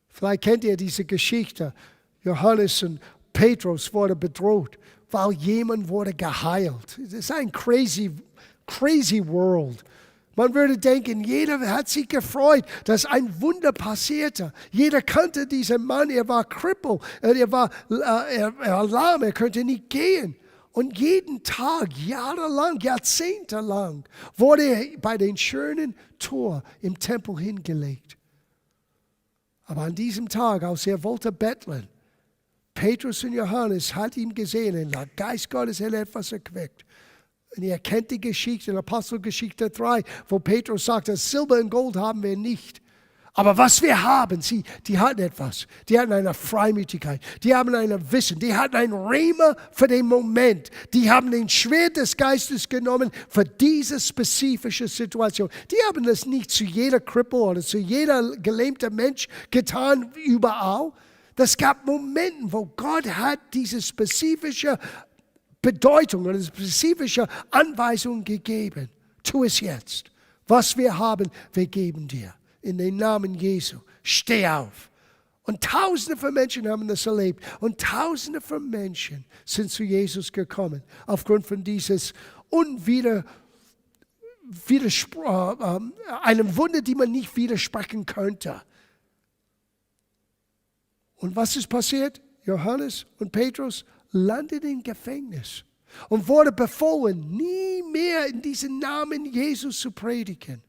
vielleicht kennt ihr diese Geschichte. Johannes und Petrus wurden bedroht, weil jemand wurde geheilt. Das ist ein crazy world. Man würde denken, jeder hat sich gefreut, dass ein Wunder passierte. Jeder kannte diesen Mann, er war Krüppel, er war lahm, er konnte nicht gehen. Und jeden Tag, jahrelang, jahrzehntelang, wurde er bei den schönen Tor im Tempel hingelegt. Aber an diesem Tag, als er wollte betteln, Petrus und Johannes hat ihn gesehen und der Geist Gottes hat etwas erquickt. Und ihr kennt die Geschichte in Apostelgeschichte 3, wo Petrus sagte, Silber und Gold haben wir nicht. Aber was wir haben, die hatten etwas. Die hatten eine Freimütigkeit. Die haben ein Wissen. Die hatten ein Rhema für den Moment. Die haben den Schwert des Geistes genommen für diese spezifische Situation. Die haben das nicht zu jeder Krüppel oder zu jeder gelähmte Mensch getan, überall. Das gab Momente, wo Gott hat diese spezifische Bedeutung oder spezifische Anweisung gegeben. Tu es jetzt. Was wir haben, wir geben dir. In den Namen Jesu, steh auf Und Tausende von Menschen haben das erlebt. Und Tausende von Menschen sind zu Jesus gekommen. Aufgrund von dieses einem Wunder, die man nicht widersprechen könnte. Und was ist passiert? Johannes und Petrus landeten im Gefängnis und wurde befohlen, nie mehr in diesen Namen Jesus zu predigen.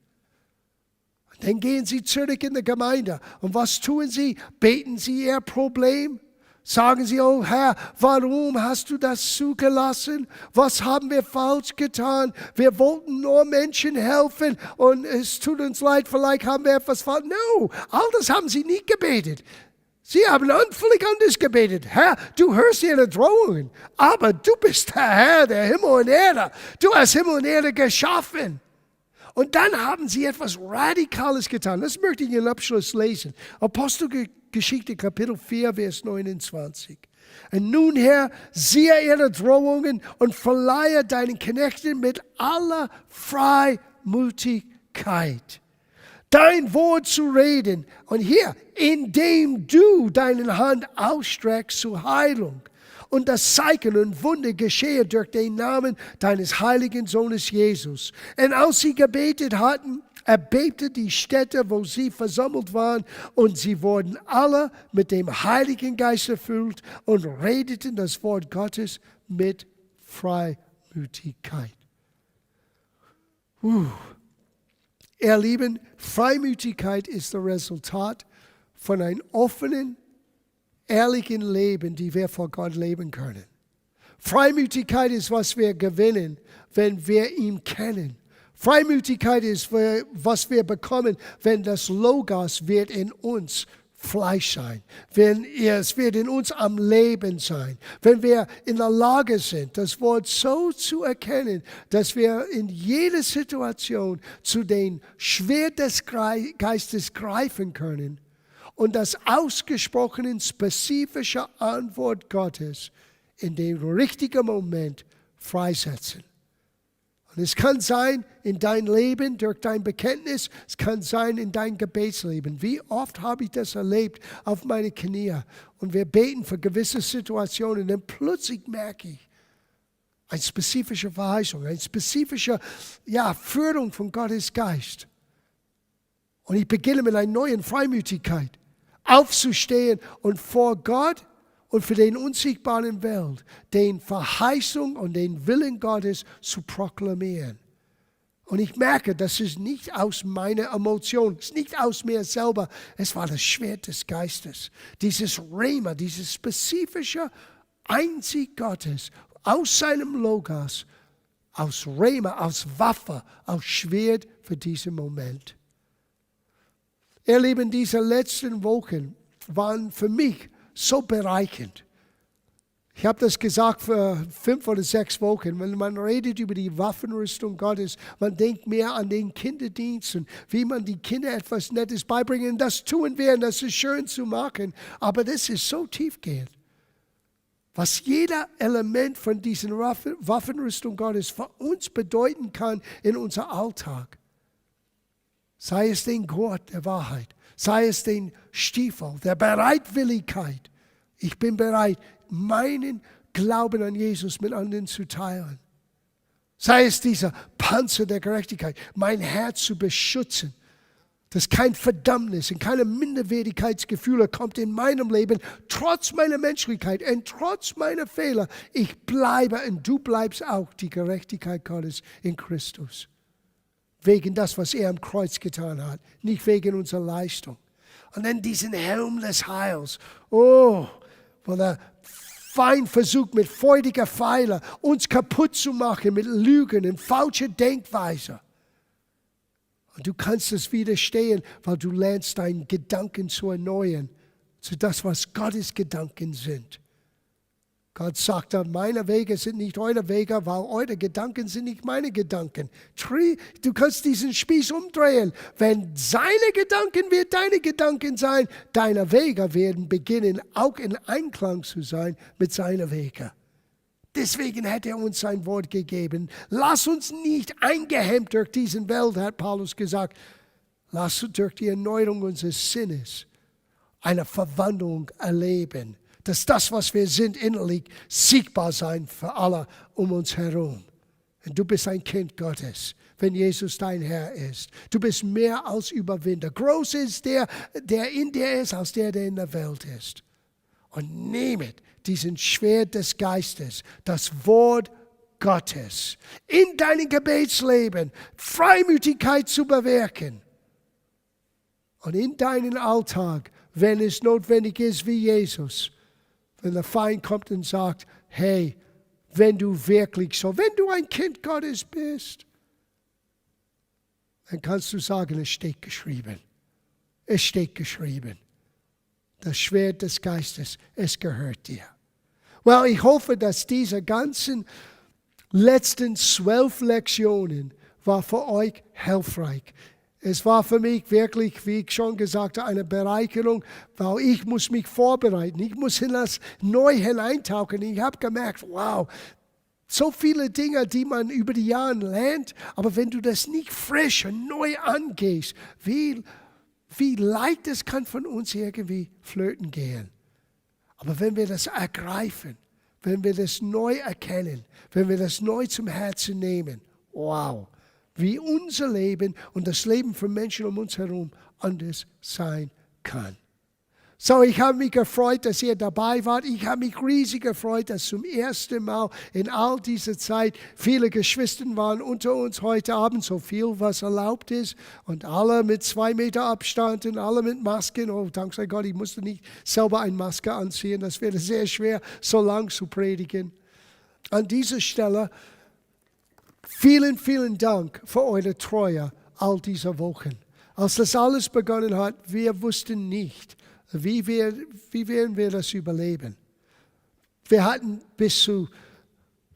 Und dann gehen sie zurück in die Gemeinde. Und was tun sie? Beten sie ihr Problem? Sagen sie, oh Herr, warum hast du das zugelassen? Was haben wir falsch getan? Wir wollten nur Menschen helfen und es tut uns leid, vielleicht haben wir etwas falsch. No, all das haben sie nicht gebetet. Sie haben völlig anders gebetet. Herr, du hörst ihre Drohungen, aber du bist der Herr der Himmel und Erde. Du hast Himmel und Erde geschaffen. Und dann haben sie etwas Radikales getan. Das möchte ich im Abschluss lesen. Apostelgeschichte, Kapitel 4, Vers 29. Und nun, Herr, siehe ihre Drohungen und verleihe deinen Knechten mit aller Freimütigkeit dein Wort zu reden. Und hier, indem du deine Hand ausstreckst zur Heilung. Und das Zeichen und Wunder geschehe durch den Namen deines heiligen Sohnes Jesus. Und als sie gebetet hatten, erbebte die Stätte, wo sie versammelt waren, und sie wurden alle mit dem Heiligen Geist erfüllt und redeten das Wort Gottes mit Freimütigkeit. Ihr Lieben, Freimütigkeit ist das Resultat von einem offenen, ehrlichen Leben, die wir vor Gott leben können. Freimütigkeit ist, was wir gewinnen, wenn wir ihn kennen. Freimütigkeit ist, was wir bekommen, wenn das Logos wird in uns Fleisch sein. Es wird in uns am Leben sein. Wenn wir in der Lage sind, das Wort so zu erkennen, dass wir in jeder Situation zu den Schwert des Geistes greifen können und das ausgesprochene spezifische Antwort Gottes in dem richtigen Moment freisetzen. Und es kann sein in dein Leben, durch dein Bekenntnis, es kann sein in dein Gebetsleben. Wie oft habe ich das erlebt auf meine Knie und wir beten für gewisse Situationen und dann plötzlich merke ich eine spezifische Verheißung, eine spezifische Führung von Gottes Geist. Und ich beginne mit einer neuen Freimütigkeit aufzustehen und vor Gott und für den unsichtbaren Welt den Verheißung und den Willen Gottes zu proklamieren. Und ich merke, das ist nicht aus meiner Emotion, es ist nicht aus mir selber, es war das Schwert des Geistes. Dieses Rhema, dieses spezifische Einzig Gottes aus seinem Logos, aus Rhema, aus Waffe, aus Schwert für diesen Moment. Ihr Lieben, diese letzten Wochen waren für mich so bereichernd. Ich habe das gesagt für 5 oder 6 Wochen. Wenn man redet über die Waffenrüstung Gottes, man denkt mehr an den Kinderdienst und wie man die Kinder etwas Nettes beibringen. Das tun wir und das ist schön zu machen. Aber das ist so tiefgehend. Was jeder Element von dieser Waffenrüstung Gottes für uns bedeuten kann in unserem Alltag. Sei es den Gurt der Wahrheit, sei es den Stiefel der Bereitwilligkeit. Ich bin bereit, meinen Glauben an Jesus mit anderen zu teilen. Sei es dieser Panzer der Gerechtigkeit, mein Herz zu beschützen, dass kein Verdammnis und keine Minderwertigkeitsgefühle kommt in meinem Leben, trotz meiner Menschlichkeit und trotz meiner Fehler. Ich bleibe und du bleibst auch die Gerechtigkeit Gottes in Christus. Wegen das, was er am Kreuz getan hat, nicht wegen unserer Leistung. Und dann diesen Helm des Heils. Oh, wo der Feind versucht mit feuriger Pfeile uns kaputt zu machen mit Lügen und falscher Denkweise. Und du kannst es widerstehen, weil du lernst, deinen Gedanken zu erneuern, zu das, was Gottes Gedanken sind. Gott sagt, meine Wege sind nicht eure Wege, weil eure Gedanken sind nicht meine Gedanken. Du kannst diesen Spieß umdrehen. Wenn seine Gedanken wird deine Gedanken sein, deine Wege werden beginnen, auch in Einklang zu sein mit seinen Wegen. Deswegen hat er uns sein Wort gegeben. Lass uns nicht eingehemmt durch diese Welt, hat Paulus gesagt. Lass uns durch die Erneuerung unseres Sinnes eine Verwandlung erleben. Dass das, was wir sind, innerlich sichtbar sein für alle um uns herum. Und du bist ein Kind Gottes, wenn Jesus dein Herr ist. Du bist mehr als Überwinder. Groß ist der in dir ist, als der in der Welt ist. Und nehmet diesen Schwert des Geistes, das Wort Gottes, in deinem Gebetsleben Freimütigkeit zu bewirken. Und in deinen Alltag, wenn es notwendig ist, wie Jesus, wenn der Feind kommt und sagt, hey, wenn du ein Kind Gottes bist, dann kannst du sagen, es steht geschrieben. Es steht geschrieben. Das Schwert des Geistes, es gehört dir. Well, ich hoffe, dass diese ganzen letzten 12 Lektionen war für euch hilfreich. Es war für mich wirklich, wie ich schon gesagt habe, eine Bereicherung, weil ich muss mich vorbereiten. Ich muss in das neu hineintauchen. Ich habe gemerkt, wow, so viele Dinge, die man über die Jahre lernt, aber wenn du das nicht frisch und neu angehst, wie leicht es kann von uns irgendwie flöten gehen. Aber wenn wir das ergreifen, wenn wir das neu erkennen, wenn wir das neu zum Herzen nehmen, wow, wie unser Leben und das Leben von Menschen um uns herum anders sein kann. So, ich habe mich gefreut, dass ihr dabei wart. Ich habe mich riesig gefreut, dass zum ersten Mal in all dieser Zeit viele Geschwister waren unter uns heute Abend, so viel, was erlaubt ist. Und alle mit 2 Meter Abstand und alle mit Masken. Oh, dank sei Gott, ich musste nicht selber eine Maske anziehen. Das wäre sehr schwer, so lang zu predigen. An dieser Stelle vielen, vielen Dank für eure Treue all diese Wochen. Als das alles begonnen hat, wir wussten nicht, wie werden wir das überleben. Wir hatten bis zu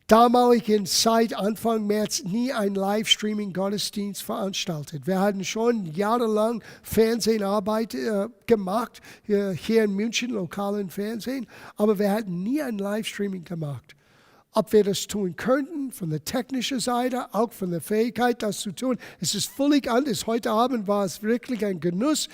damaligen Zeit, Anfang März, nie einen Livestreaming-Gottesdienst veranstaltet. Wir hatten schon jahrelang Fernseharbeit gemacht, hier in München, lokalen Fernsehen, aber wir hatten nie ein Livestreaming gemacht. Ob wir das tun könnten, von der technischen Seite, auch von der Fähigkeit, das zu tun, es ist völlig anders. Heute Abend war es wirklich ein Genuss,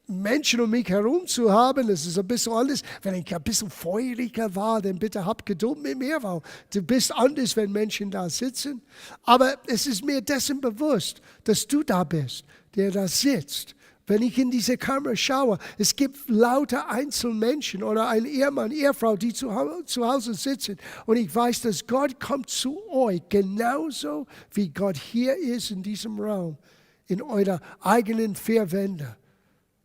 Menschen um mich herum zu haben. Es ist ein bisschen anders. Wenn ich ein bisschen feuriger war, dann bitte hab Geduld mit mir, weil du bist anders, wenn Menschen da sitzen. Aber es ist mir dessen bewusst, dass du da bist, der da sitzt. Wenn ich in diese Kamera schaue, es gibt lauter Einzelmenschen oder ein Ehemann, Ehefrau, die zu Hause sitzen. Und ich weiß, dass Gott kommt zu euch, genauso wie Gott hier ist in diesem Raum, in eurer eigenen 4 Wände.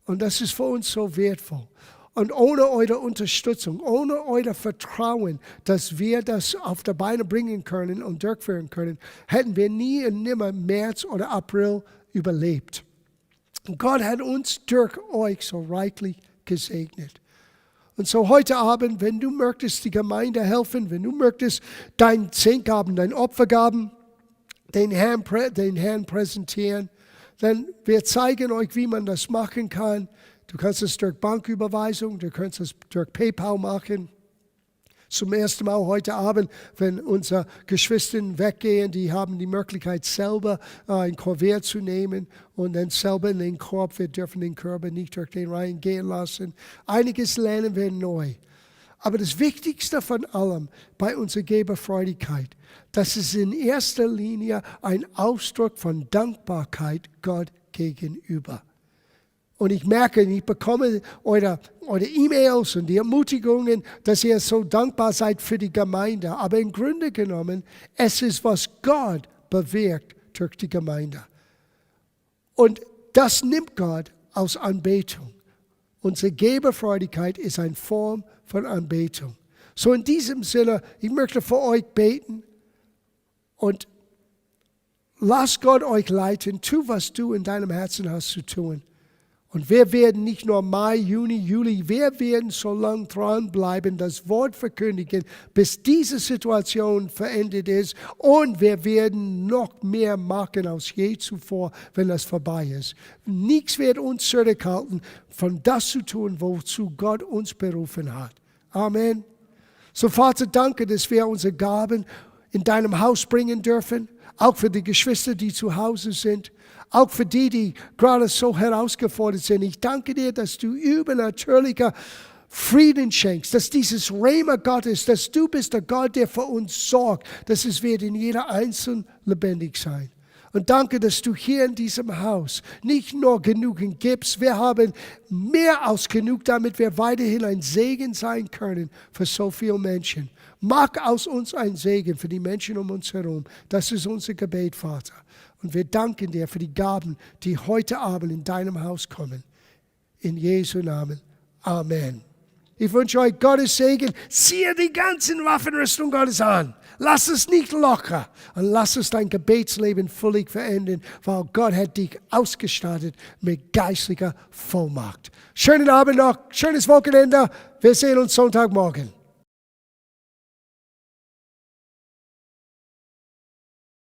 Und das ist für uns so wertvoll. Und ohne eure Unterstützung, ohne euer Vertrauen, dass wir das auf die Beine bringen können und durchführen können, hätten wir nie und nimmer März oder April überlebt. Gott hat uns durch euch so reichlich gesegnet. Und so heute Abend, wenn du möchtest die Gemeinde helfen, wenn du möchtest dein Zehngaben, dein Opfergaben, den Herrn präsentieren, dann wir zeigen euch, wie man das machen kann. Du kannst es durch Banküberweisung, du kannst es durch PayPal machen. Zum ersten Mal heute Abend, wenn unsere Geschwister weggehen, die haben die Möglichkeit, selber ein Kuvert zu nehmen und dann selber in den Korb. Wir dürfen den Körper nicht durch den Reihen gehen lassen. Einiges lernen wir neu. Aber das Wichtigste von allem bei unserer Geberfreudigkeit, das ist in erster Linie ein Ausdruck von Dankbarkeit Gott gegenüber. Und ich merke, ich bekomme eure E-Mails und die Ermutigungen, dass ihr so dankbar seid für die Gemeinde. Aber im Grunde genommen, es ist, was Gott bewirkt durch die Gemeinde. Und das nimmt Gott aus Anbetung. Unsere Geberfreudigkeit ist eine Form von Anbetung. So in diesem Sinne, ich möchte für euch beten und lasst Gott euch leiten. Tu, was du in deinem Herzen hast zu tun. Und wir werden nicht nur Mai, Juni, Juli, wir werden so lange dranbleiben, das Wort verkündigen, bis diese Situation verendet ist. Und wir werden noch mehr machen als je zuvor, wenn das vorbei ist. Nichts wird uns zurückhalten, von das zu tun, wozu Gott uns berufen hat. Amen. So, Vater, danke, dass wir unsere Gaben in deinem Haus bringen dürfen, auch für die Geschwister, die zu Hause sind, auch für die gerade so herausgefordert sind. Ich danke dir, dass du übernatürlicher Frieden schenkst, dass dieses Rema Gottes, dass du bist der Gott, der für uns sorgt, dass es wird in jeder Einzelnen lebendig sein. Und danke, dass du hier in diesem Haus nicht nur genügend gibst, wir haben mehr als genug, damit wir weiterhin ein Segen sein können für so viele Menschen. Mach aus uns ein Segen für die Menschen um uns herum. Das ist unser Gebet, Vater. Und wir danken dir für die Gaben, die heute Abend in deinem Haus kommen. In Jesu Namen. Amen. Ich wünsche euch Gottes Segen. Ziehe die ganzen Waffenrüstung Gottes an. Lass es nicht locker. Und lass es dein Gebetsleben völlig verändern, weil Gott hat dich ausgestattet mit geistlicher Vollmacht. Schönen Abend noch, schönes Wochenende. Wir sehen uns Sonntagmorgen.